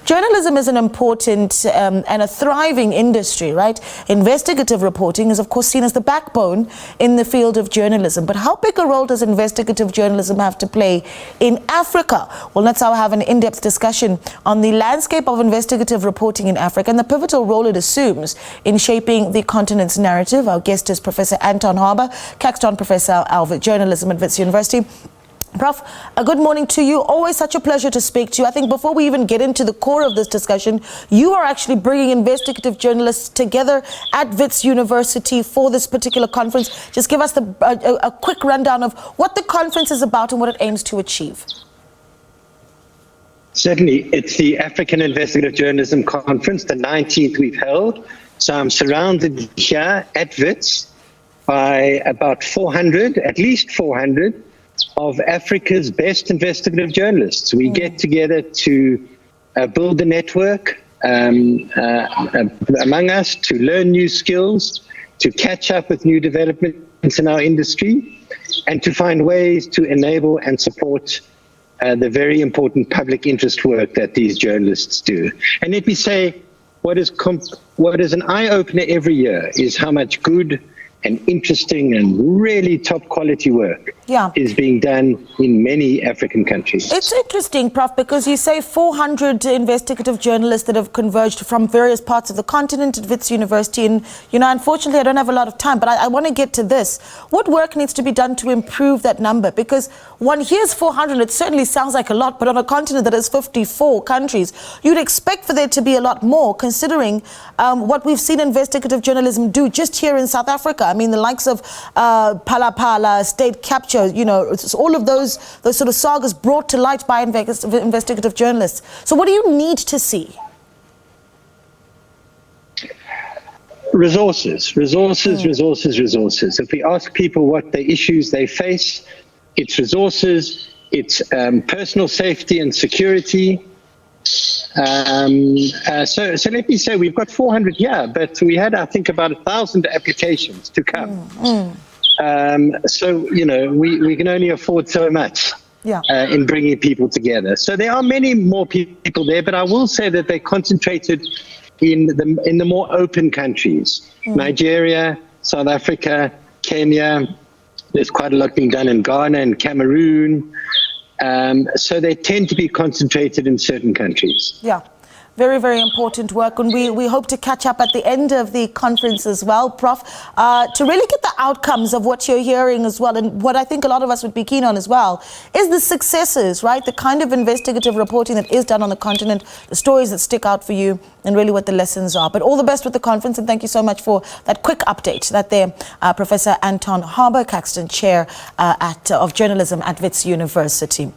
Journalism is an important and a thriving industry, right? Investigative reporting is, of course, seen as the backbone in the field of journalism. But how big a role does investigative journalism have to play in Africa? Well, let's now have an in-depth discussion on the landscape of investigative reporting in Africa and the pivotal role it assumes in shaping the continent's narrative. Our guest is Professor Anton Harber, CAXTON Professor of Journalism at Wits University. Prof, a good morning to you. Always such a pleasure to speak to you. I think before we even get into the core of this discussion, you are actually bringing investigative journalists together at Wits University for this particular conference. Just give us a quick rundown of what the conference is about and what it aims to achieve. Certainly. It's the African Investigative Journalism Conference, the 19th we've held. So I'm surrounded here at Wits by about 400, at least 400, of Africa's best investigative journalists. We get together to build a network among us, to learn new skills, to catch up with new developments in our industry, and to find ways to enable and support the very important public interest work that these journalists do. And let me say, what is an eye-opener every year is how much good and interesting and really top quality work is being done in many African countries. It's interesting, Prof, because you say 400 investigative journalists that have converged from various parts of the continent at Wits University. And, you know, unfortunately, I don't have a lot of time, but I want to get to this. What work needs to be done to improve that number? Because one hears 400, it certainly sounds like a lot, but on a continent that has 54 countries, you'd expect for there to be a lot more, considering what we've seen investigative journalism do just here in South Africa. I mean, the likes of Phala Phala, state capture, you know, it's all of those sort of sagas brought to light by investigative journalists. So what do you need to see? Resources. If we ask people what the issues they face, it's resources, it's personal safety and security. So let me say we've got 400 here, but we had, I think, about 1,000 applications to come. So, you know, we can only afford so much in bringing people together. So there are many more people there, but I will say that they concentrated in the more open countries. Nigeria, South Africa, Kenya. There's quite a lot being done in Ghana and Cameroon. So they tend to be concentrated in certain countries. Yeah, very, very important work. And we hope to catch up at the end of the conference as well, Prof, to really get the outcomes of what you're hearing as well. And what I think a lot of us would be keen on as well is the successes, right? The kind of investigative reporting that is done on the continent, the stories that stick out for you, and really what the lessons are. But all the best with the conference, and thank you so much for that quick update. That there, Professor Anton Harber, CAXTON Chair of Journalism at Wits University.